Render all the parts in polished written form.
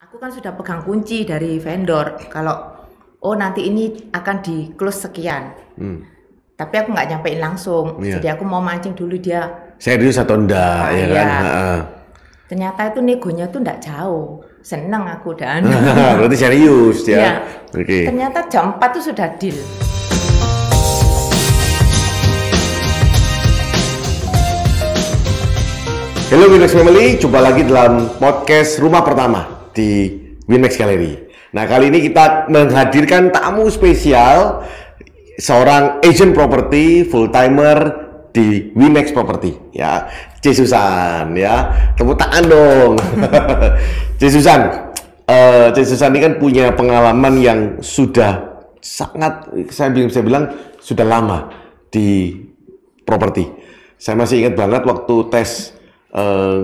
Aku kan sudah pegang kunci dari vendor. Kalau nanti ini akan di close sekian. Tapi aku nggak nyampein langsung. Iya. Jadi aku mau mancing dulu dia. Serius atau enggak, ya kan? Iya. Ternyata itu negonya tuh nggak jauh. Seneng aku dan. Berarti serius ya? Iya. Oke. Ternyata jam 4 tuh sudah deal. Hello Winmax Family, jumpa lagi dalam podcast Rumah Pertama di Winmax Gallery. Nah, kali ini kita menghadirkan tamu spesial, seorang agent property full timer di Winmax Property, ya, C Susan, ya, tepuk tangan dong. C Susan, C Susan ini kan punya pengalaman yang sudah sangat, saya bilang sudah lama di properti. Saya masih ingat banget waktu tes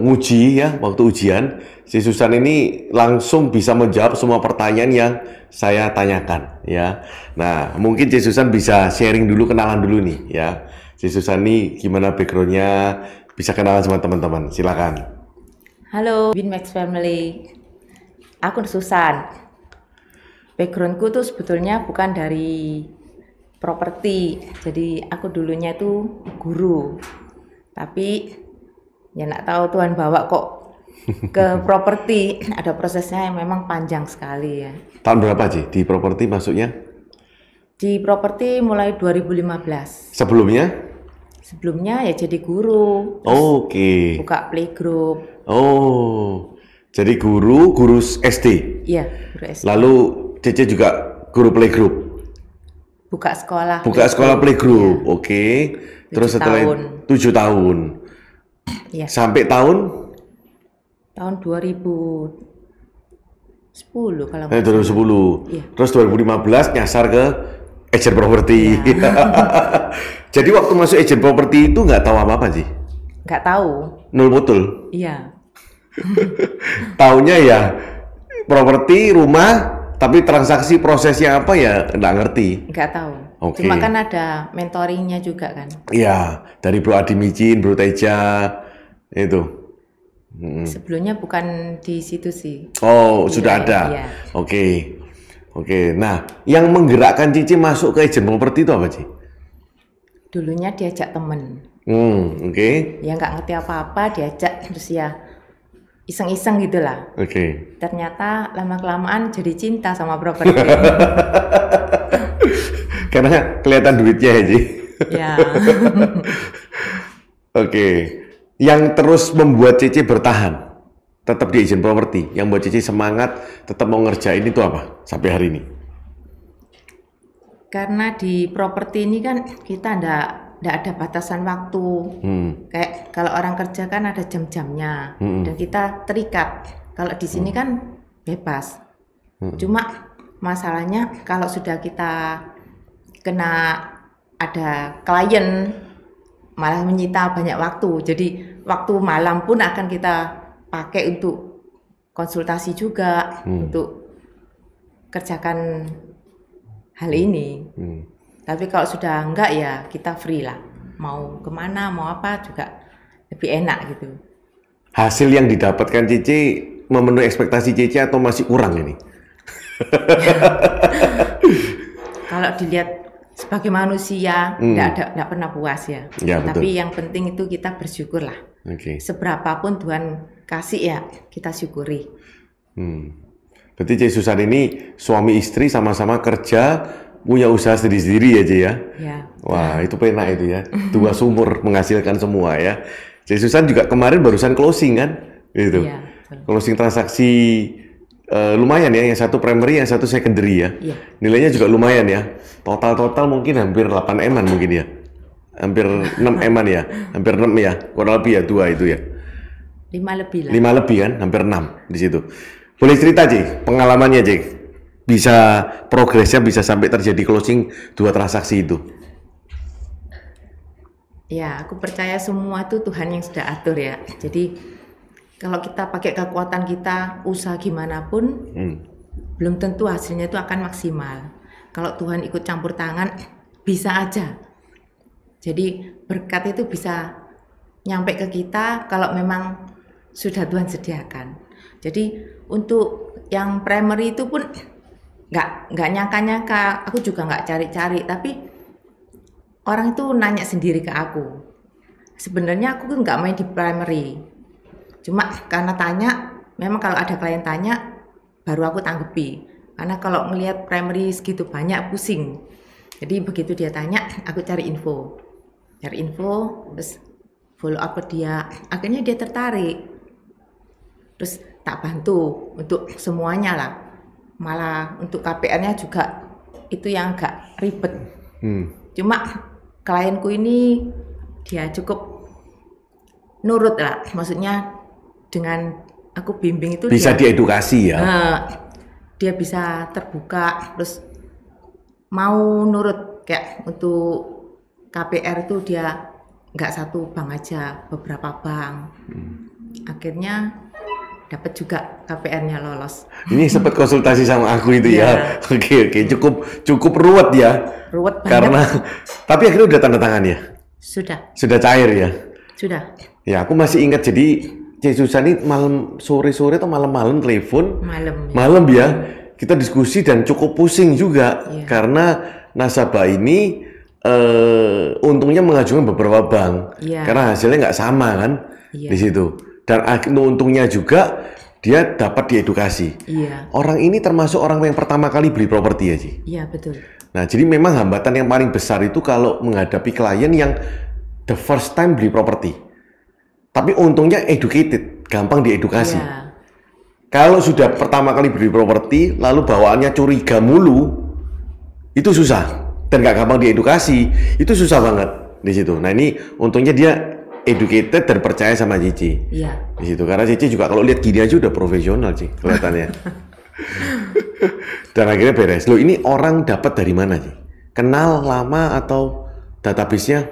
nguji ya, waktu ujian, si Susan ini langsung bisa menjawab semua pertanyaan yang saya tanyakan ya. Nah, mungkin si Susan bisa sharing dulu, kenalan dulu nih ya. Si Susan ini gimana backgroundnya, bisa kenalan sama teman-teman, silakan. Halo Winmax Family, aku Susan. Backgroundku tuh sebetulnya bukan dari properti, jadi aku dulunya tuh guru. Tapi ya nggak tahu Tuhan bawa kok ke properti, ada prosesnya yang memang panjang sekali ya. Tahun berapa sih di properti masuknya? Di properti mulai 2015. Sebelumnya? Sebelumnya ya jadi guru. Oke. Buka playgroup. Oh, jadi guru SD. Iya, guru SD. Lalu Cece juga guru playgroup. Buka sekolah. Buka sekolah playgroup, ya. Oke. Terus 7 setelah tahun. 7 tahun. Ya. Sampai tahun 2010 kalau 2010. Iya. Terus 2015 nyasar ke agent property. Iya. Jadi waktu masuk agent property itu nggak tahu apa-apa sih? Nggak tahu. Nol betul. Iya. Taunya ya properti, rumah, tapi transaksi prosesnya apa ya nggak ngerti. Nggak tahu. Oke. Cuma kan ada mentoringnya juga kan. Iya, dari Bro Adi Micin, Bro Teja, itu. Sebelumnya bukan di situ sih. Oh, sudah ada. Iya. Oke. Nah, yang menggerakkan Cici masuk ke agent properti itu apa sih? Dulunya diajak temen. Oke. Ya nggak ngerti apa-apa, diajak terus ya iseng-iseng gitulah. Oke. Ternyata lama-kelamaan jadi cinta sama properti. Karena kelihatan duitnya ya, Ci. Ya. Oke. Yang terus membuat Cici bertahan tetap di agent property, yang buat Cici semangat tetap mau ngerjain itu apa sampai hari ini? Karena di properti ini kan kita ndak ada batasan waktu. Kayak kalau orang kerja kan ada jam-jamnya dan kita terikat. Kalau di sini kan bebas. Cuma masalahnya kalau sudah kita kena ada klien malah menyita banyak waktu. Jadi waktu malam pun akan kita pakai untuk konsultasi juga, untuk kerjakan hal ini. Tapi kalau sudah enggak ya kita free lah. Mau kemana, mau apa juga lebih enak gitu. Hasil yang didapatkan Cici memenuhi ekspektasi Cici atau masih kurang ini? Kalau dilihat sebagai manusia, enggak pernah puas ya. Ya, betul. Tapi yang penting itu kita bersyukur lah. Oke. Seberapapun Tuhan kasih ya kita syukuri. Berarti Ci Susan ini suami istri sama-sama kerja, punya usaha sendiri-sendiri ya Ci ya? Ya. Wah, itu penak itu ya. Dua sumur menghasilkan semua ya. Ci Susan juga kemarin barusan closing kan? Gitu. Iya, betul. Closing transaksi lumayan ya, yang satu primary, yang satu secondary ya. Iya. Nilainya juga lumayan ya. Total mungkin hampir 8 M-an mungkin ya. Hampir 6 M-an ya. Hampir 6 ya. Kurang lebih ya, 2 itu ya. 5 lebih lah. 5 lebih kan, hampir 6 di situ. Boleh cerita Cik, pengalamannya Cik, bisa progresnya bisa sampai terjadi closing 2 transaksi itu. Ya, aku percaya semua itu Tuhan yang sudah atur ya. Jadi kalau kita pakai kekuatan kita, usaha gimana pun, belum tentu hasilnya itu akan maksimal. Kalau Tuhan ikut campur tangan, bisa aja. Jadi berkat itu bisa nyampe ke kita kalau memang sudah Tuhan sediakan. Jadi untuk yang primary itu pun nggak nyangka-nyangka, aku juga nggak cari-cari, tapi orang itu nanya sendiri ke aku. Sebenarnya aku nggak main di primary, cuma karena tanya, memang kalau ada klien tanya, baru aku tanggepi. Karena kalau ngelihat primary segitu banyak pusing. Jadi begitu dia tanya, aku cari info, terus follow up ke dia. Akhirnya dia tertarik, terus tak bantu untuk semuanya lah. Malah untuk KPR-nya juga itu yang agak ribet. Cuma klienku ini dia cukup nurut lah, maksudnya dengan aku bimbing itu bisa diedukasi ya. Dia bisa terbuka, terus mau nurut. Kayak untuk KPR itu dia nggak satu bank aja, beberapa bank. Akhirnya dapat juga KPR-nya lolos. Ini sempat konsultasi sama aku itu ya. Oke, cukup ruwet ya. Ruwet banget. Karena tapi akhirnya udah tanda tangan ya. Sudah cair ya. Sudah. Ya, aku masih ingat, jadi Cik Susan ini malam sore-sore atau malam-malam telepon. Malam ya. Kita diskusi dan cukup pusing juga karena nasabah ini untungnya mengajukan beberapa bank karena hasilnya nggak sama kan di situ. Dan untungnya juga dia dapat diedukasi. Orang ini termasuk orang yang pertama kali beli properti ya, Ci? Iya, betul. Nah, jadi memang hambatan yang paling besar itu kalau menghadapi klien yang the first time beli properti. Tapi untungnya educated, gampang diedukasi. Kalau sudah pertama kali beli properti, lalu bawaannya curiga mulu, itu susah. Dan nggak gampang diedukasi, itu susah banget di situ. Nah, ini untungnya dia educated dan percaya sama Cici. Di situ. Karena Cici juga kalau lihat gini aja udah profesional, Ci, kelihatannya. Dan akhirnya beres. Loh, ini orang dapat dari mana, Ci? Kenal lama atau database-nya?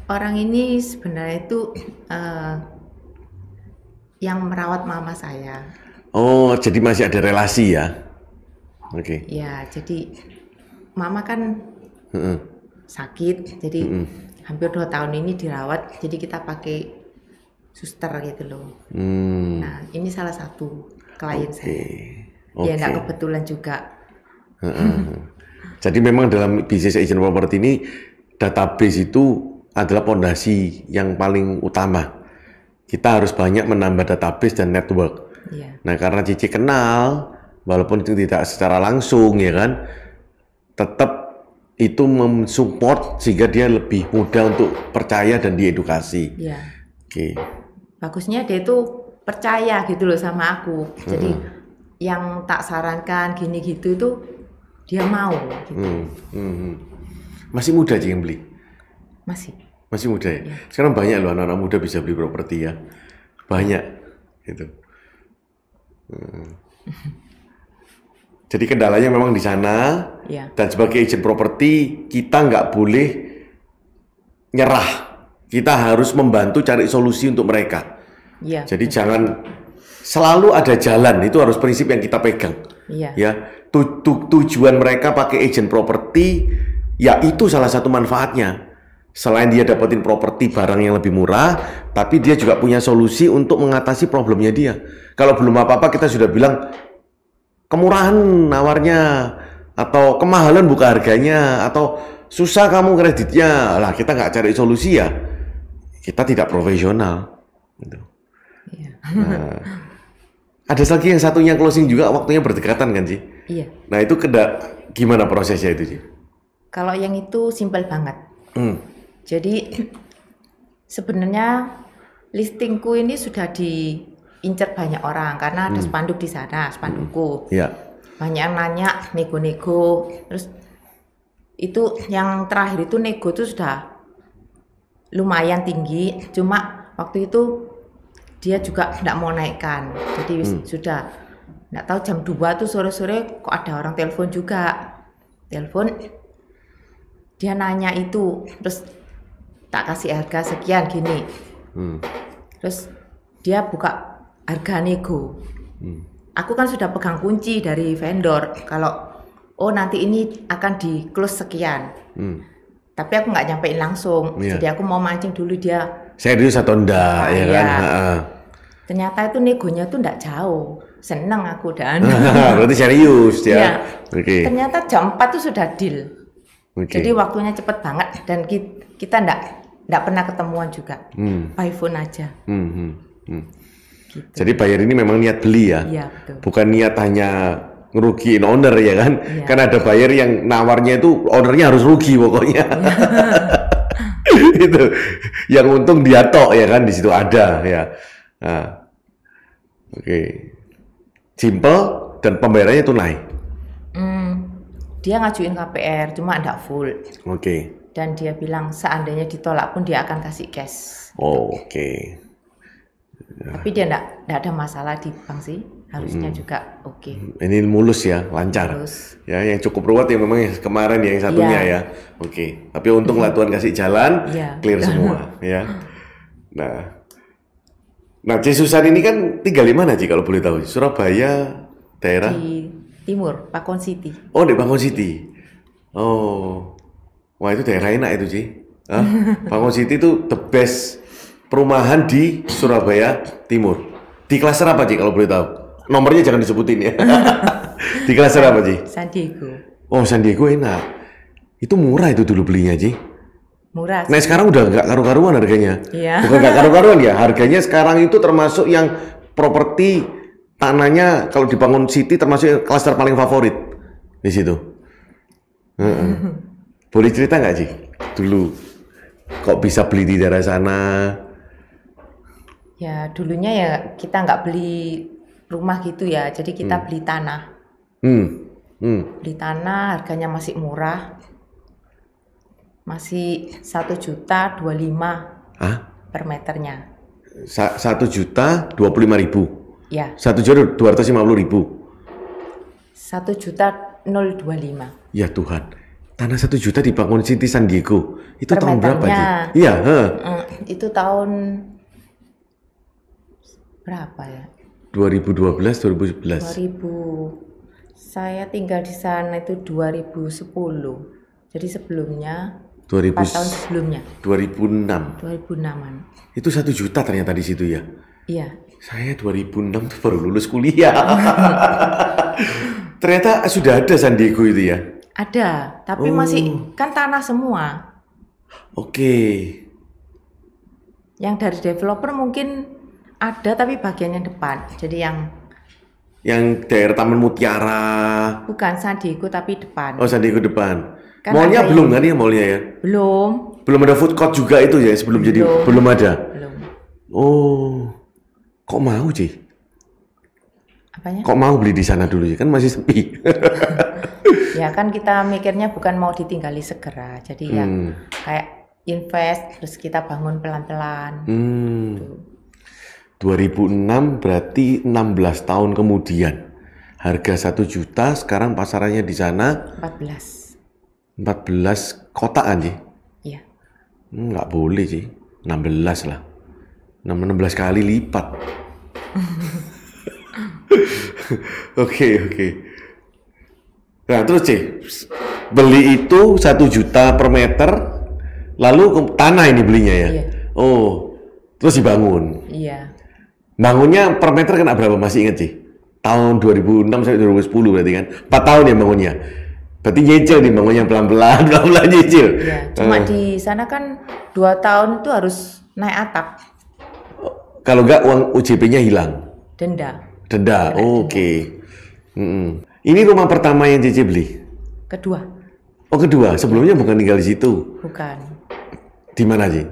Orang ini sebenarnya itu yang merawat mama saya. Oh, jadi masih ada relasi ya? Oke. Ya, jadi mama kan sakit, jadi hampir 2 tahun ini dirawat, jadi kita pakai suster gitu loh. Nah, ini salah satu klien saya. Ya, nggak kebetulan juga. Jadi memang dalam bisnis agent property ini, database itu adalah fondasi yang paling utama. Kita harus banyak menambah database dan network. Nah, karena Cici kenal, walaupun itu tidak secara langsung ya kan, tetap itu mensupport sehingga dia lebih mudah untuk percaya dan diedukasi. Bagusnya dia itu percaya gitu loh sama aku. Jadi yang tak sarankan gini gitu itu dia mau. Gitu. Masih muda Ci yang beli? Masih muda ya? Sekarang banyak loh anak-anak muda bisa beli properti ya. Banyak gitu. Jadi kendalanya memang di sana. Dan sebagai agent properti kita nggak boleh nyerah. Kita harus membantu cari solusi untuk mereka. Jadi jangan selalu ada jalan, itu harus prinsip yang kita pegang. Ya, tujuan mereka pakai agent properti, ya itu salah satu manfaatnya. Selain dia dapetin properti barang yang lebih murah, tapi dia juga punya solusi untuk mengatasi problemnya dia. Kalau belum apa-apa kita sudah bilang kemurahan nawarnya, atau kemahalan buka harganya, atau susah kamu kreditnya. Lah kita nggak cari solusi ya, kita tidak profesional. Gitu. Nah, ada lagi yang satunya closing juga waktunya berdekatan kan sih? Nah itu gimana prosesnya itu sih? Kalau yang itu simpel banget. Jadi sebenarnya listingku ini sudah diincar banyak orang karena ada spanduk di sana, spandukku. Banyak yang nanya nego-nego. Terus itu yang terakhir itu nego itu sudah lumayan tinggi. Cuma waktu itu dia juga tidak mau naikkan. Jadi sudah nggak tahu jam 2 tuh sore-sore kok ada orang telepon juga. Dia nanya itu, terus tak kasih harga sekian gini. Terus dia buka harga nego. Aku kan sudah pegang kunci dari vendor kalau nanti ini akan di close sekian. Tapi aku nggak nyampein langsung. Jadi aku mau mancing dulu dia serius atau enggak ya kan. Ternyata itu negonya tuh nggak jauh. Seneng aku dan. Berarti serius ya. Iya. Oke. Ternyata jam 4 tuh sudah deal. Oke. Jadi waktunya cepet banget dan kita nggak pernah ketemuan juga. By phone aja. Gitu. Jadi bayar ini memang niat beli ya? Iya, betul. Bukan niat hanya ngerugiin owner ya kan? Iya. Kan ada buyer yang nawarnya itu ownernya harus rugi pokoknya. Itu yang untung dia tok ya kan, di situ ada ya. Nah, oke. Simple dan pembayarannya tunai. Dia ngajuin KPR cuma enggak full. Oke. Dan dia bilang seandainya ditolak pun dia akan kasih cash. Oke. Tapi dia enggak ada masalah di bank sih. Harusnya juga oke. Ini mulus ya, lancar. Mulus. Ya, yang cukup ruwet yang memang yang kemarin yang satunya ya. Oke. Tapi untung lah Tuhan kasih jalan, clear semua ya. Nah, Ci Susan ini kan tinggal di mana Ci kalau boleh tahu? Surabaya, daerah? Di timur, Pakon City. Oh, di Pakon City. Oh. Wah, itu daerah enak itu, Ci. Pakon City itu the best perumahan di Surabaya Timur. Di klaster apa, Ci kalau boleh tahu? Nomornya jangan disebutin ya. Di klaster apa, Ci? San Diego. Oh, San Diego enak. Itu murah itu dulu belinya, Ci. Murah. Nah, sekarang udah nggak karu-karuan harganya. Iya. Bukan nggak karu-karuan ya, harganya sekarang itu termasuk yang properti tanahnya kalau dibangun City termasuk klaster paling favorit di situ. Boleh cerita nggak Ci? Dulu kok bisa beli di daerah sana? Ya dulunya ya kita nggak beli rumah gitu ya, jadi kita beli tanah. Beli tanah harganya masih murah, masih 1.025.000 per meternya. 1.025.000. Ya. 1.250.000. 1.025. Ya Tuhan, tanah 1 juta di Pakon City San Diego itu per tahun berapa meternya. Ci? Iya. Itu tahun berapa ya? 2012, 2011. 2000. Saya tinggal di sana itu 2010. Jadi sebelumnya 4 tahun sebelumnya. 2006. 2006-an. Itu 1 juta ternyata di situ ya. Iya. Saya 2006 tuh baru lulus kuliah. Ternyata sudah ada San Diego itu ya. Ada, tapi masih kan tanah semua. Oke. Yang dari developer mungkin ada tapi bagian yang depan. Jadi yang daerah Taman Mutiara. Bukan San Diego tapi depan. Oh, San Diego depan. Kan Mallnya belum kan ya mallnya ya? Belum. Belum ada food court juga itu ya sebelum jadi belum ada. Belum. Oh. Kok mau, Ci? Apanya? Kok mau beli di sana dulu ya? Kan masih sepi. Ya kan kita mikirnya bukan mau ditinggali segera. Jadi ya kayak invest terus kita bangun pelan-pelan. 2006 berarti 16 tahun kemudian. Harga 1 juta, sekarang pasarannya di sana 14 kotaan, Ci? Iya. Nggak boleh, Ci. 16 lah. 16 kali lipat. Oke. Nah, terus Ci, beli itu 1 juta per meter, lalu tanah ini belinya ya? Iya. Oh, terus dibangun. Iya. Bangunnya per meter kena berapa? Masih ingat Ci? Tahun 2006 sampai 2010 berarti kan? 4 tahun ya bangunnya? Berarti nyicil nih bangunnya pelan-pelan nyicil. Iya, cuma di sana kan 2 tahun itu harus naik atap. Kalau nggak uang UJP-nya hilang? Denda. Oke. Ini rumah pertama yang Cici beli? Kedua. Oh, kedua. Sebelumnya bukan tinggal di situ? Bukan. Di mana, Ci?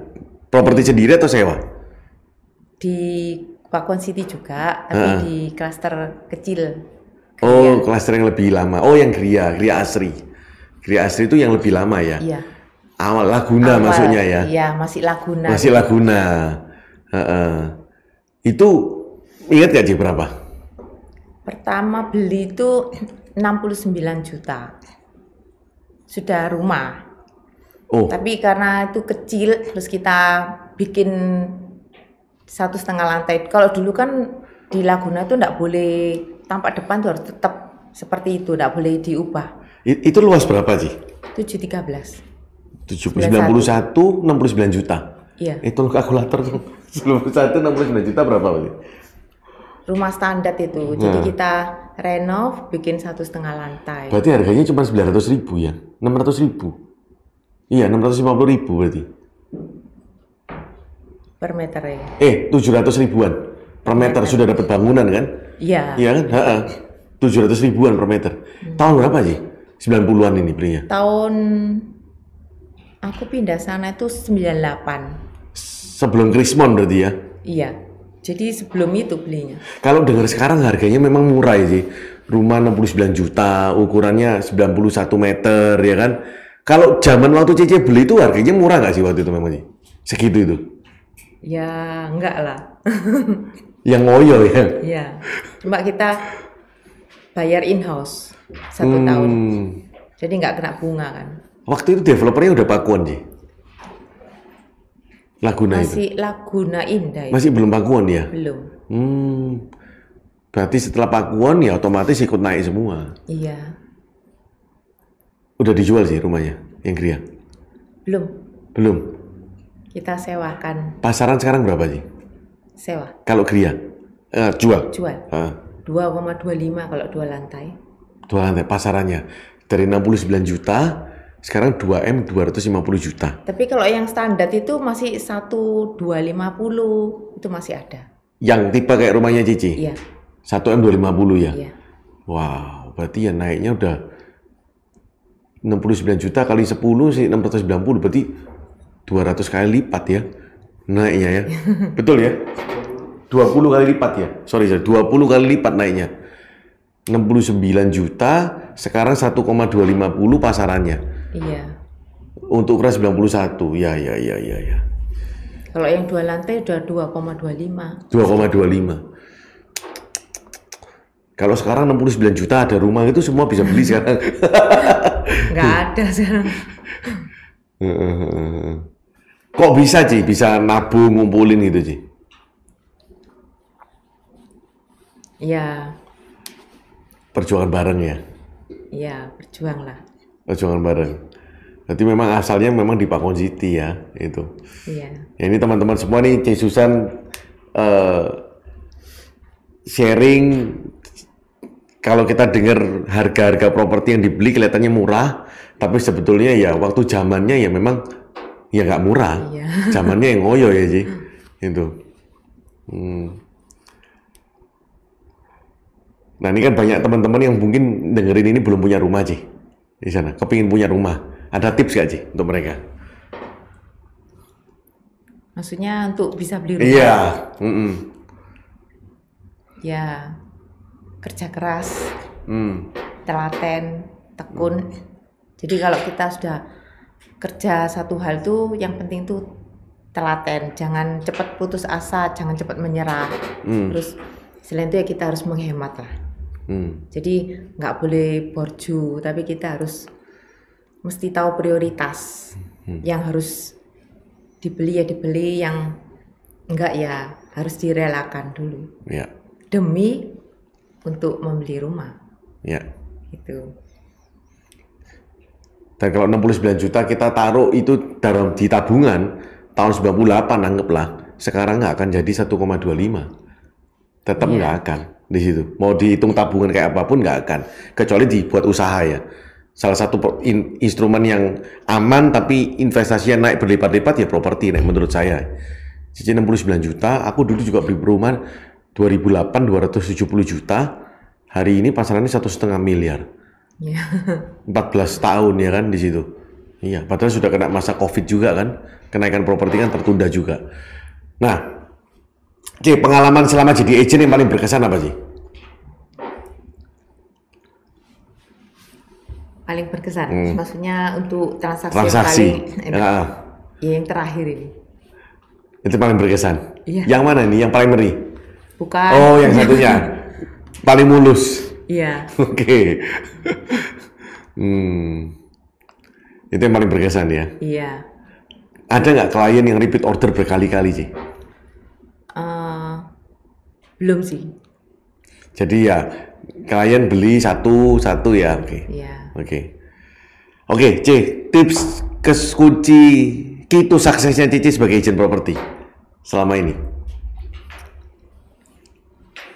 Properti sendiri atau sewa? Di Pakon City juga, tapi di klaster kecil. Oh, klaster yang lebih lama. Oh, yang Gria Asri. Gria Asri itu yang lebih lama ya? Iya. Awal Laguna maksudnya ya? Iya, masih Laguna. Masih Laguna. Itu ingat gak Ci berapa? Pertama beli itu 69 juta. Sudah rumah. Oh. Tapi karena itu kecil, terus kita bikin 1,5 lantai. Kalau dulu kan di Laguna itu enggak boleh tampak depan tuh harus tetap seperti itu, enggak boleh diubah. Itu luas berapa Ci? 713. 91, 69 juta. Iya. Itu kalkulator 91, 69 juta berapa Ci? rumah standar itu. Jadi kita renov, bikin 1,5 lantai. Berarti harganya cuma 900.000 ya? 600.000? Iya, 650.000 berarti. Per meter ya? 700 ribuan per meter sudah dapat bangunan kan? Iya. Iya kan? 700 ribuan per meter. Tahun berapa sih? 90-an ini belinya? Tahun aku pindah sana itu 98. Sebelum Krismon berarti ya? Iya. Jadi sebelum itu belinya. Kalau dengar sekarang harganya memang murah ya sih. Rumah 69 juta, ukurannya 91 meter ya kan? Kalau zaman waktu Cici beli itu harganya murah nggak sih waktu itu memang sih? Segitu itu? Ya enggak lah. Yang ngoyo ya? Iya. Cuma kita bayar in-house 1 tahun. Jadi nggak kena bunga kan. Waktu itu developernya udah Pakuan sih? Laguna Masih itu? Laguna Indah. Masih belum Pakuan ya? Belum. Berarti setelah Pakuan ya otomatis ikut naik semua. Iya. Udah dijual sih rumahnya yang Gria? Belum. Belum? Kita sewakan. Pasaran sekarang berapa sih? Sewa. Kalau Gria? Jual? Jual. 2,25 kalau 2 lantai. 2 lantai pasarannya. Dari 69 juta, sekarang 2M 250 juta. Tapi kalau yang standar itu masih 1,250. Itu masih ada. Yang tipe kayak rumahnya Cici? Iya. 1M 250 ya? Iya. Wow, berarti ya naiknya udah 69 juta kali 10 sih 690, berarti 200 kali lipat ya naiknya ya. Betul ya? 20 kali lipat ya? Sorry, 20 kali lipat naiknya. 69 juta, sekarang 1,250 pasarannya. Iya. Untuk ukuran 91, ya. Kalau yang 2 lantai udah 2,25. 2,25. Kalau sekarang 69 juta ada rumah itu semua bisa beli sekarang. Nggak ada sekarang. Kok bisa Ci? Bisa nabung, ngumpulin gitu Ci? Iya. Perjuangan bareng ya? Iya, berjuang lah. Perjuangan bareng. Berarti memang asalnya memang di Pakuan City ya, itu. Iya. Ya, ini teman-teman semua nih, Ci Susan sharing. Kalau kita dengar harga-harga properti yang dibeli kelihatannya murah, tapi sebetulnya ya waktu zamannya ya memang ya nggak murah. Iya. Zamannya yang ngoyo ya Ci. Itu. Nah ini kan banyak teman-teman yang mungkin dengerin ini belum punya rumah Ci. Di sana, kepingin punya rumah. Ada tips nggak Ci untuk mereka? Maksudnya untuk bisa beli rumah? Iya. Ya, kerja keras, telaten, tekun. Jadi kalau kita sudah kerja satu hal tuh, yang penting tuh telaten. Jangan cepat putus asa, jangan cepat menyerah. Terus selain itu ya kita harus menghemat lah. Jadi nggak boleh borju, tapi kita harus mesti tahu prioritas. Yang harus dibeli ya dibeli, yang enggak ya harus direlakan dulu. Ya. Demi untuk membeli rumah. Ya. Itu. Dan kalau 69 juta kita taruh itu di tabungan tahun 98 anggaplah, sekarang nggak akan jadi 1,25. Tetap nggak akan di situ. Mau dihitung tabungan kayak apapun nggak akan, kecuali dibuat usaha ya. Salah satu instrumen yang aman tapi investasinya naik berlipat-lipat ya properti menurut saya. Jadi 69 juta, aku dulu juga beli perumahan 2008 270 juta. Hari ini pasarannya 1,5 miliar. 14 tahun ya kan di situ. Iya, padahal sudah kena masa Covid juga kan. Kenaikan properti kan tertunda juga. Nah, Ci, pengalaman selama jadi agent yang paling berkesan apa sih? Paling berkesan, maksudnya untuk transaksi yang paling yang terakhir ini. Itu paling berkesan. Iya. Yang mana nih? Yang paling ngeri? Bukan. Oh, yang satunya paling mulus. Iya. Oke. Itu yang paling berkesan ya. Iya. Ada nggak klien yang repeat order berkali-kali sih? Belum sih. Jadi ya klien beli satu ya. Oke. Iya. Oke, C, tips kunci key to suksesnya Cici sebagai agent properti selama ini.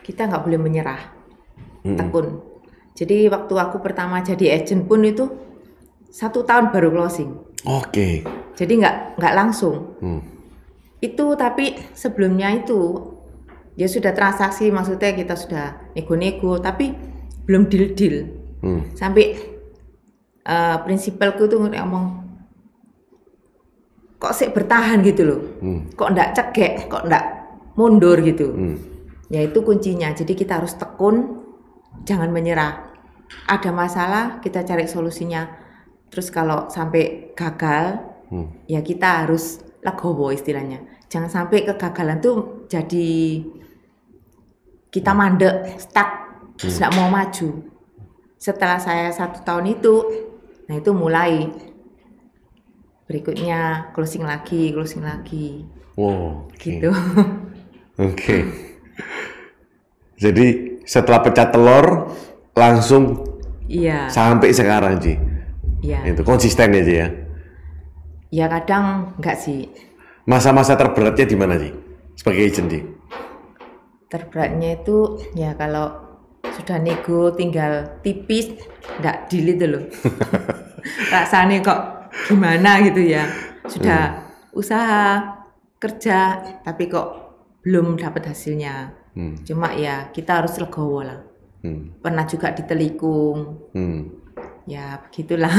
kita nggak boleh menyerah, tekun. Jadi waktu aku pertama jadi agent pun itu 1 tahun baru closing. Oke. Jadi nggak langsung. Itu tapi sebelumnya itu ya sudah transaksi, maksudnya kita sudah nego-nego, tapi belum deal. Sampai prinsipalku tuh ngomong, kok sih bertahan gitu loh, kok ndak cegek, kok ndak mundur gitu. Ya itu kuncinya. Jadi kita harus tekun, jangan menyerah. Ada masalah kita cari solusinya. Terus kalau sampai gagal, ya kita harus legowo istilahnya. Jangan sampai kegagalan tuh jadi kita mandek, stuck, terus nggak mau maju. Setelah saya 1 tahun itu, nah itu mulai berikutnya closing lagi. Wow. Gitu. Oke. Jadi setelah pecah telur langsung sampai sekarang Ji. Iya. Itu konsisten ya Ji ya. Ya kadang enggak sih. Masa-masa terberatnya di mana Ji? Sebagai agent Ji? Terberatnya itu ya kalau sudah nego tinggal tipis enggak deal itu loh. Rasanya kok gimana gitu ya. Sudah usaha kerja tapi kok belum dapat hasilnya. Cuma ya kita harus legowo lah. Pernah juga ditelikung. Ya begitulah.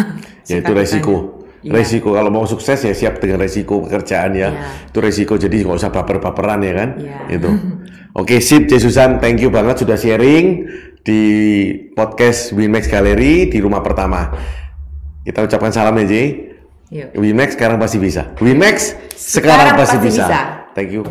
Ya itu resiko. Ya. Resiko kalau mau sukses ya siap dengan resiko pekerjaan ya. Itu resiko, jadi nggak usah baper-baperan ya kan. Itu. Oke, sip Susan, thank you banget sudah sharing di podcast Winmax Gallery di rumah pertama. Kita ucapkan salam ya Ji. Winmax sekarang pasti bisa. Winmax sekarang pasti bisa. Thank you.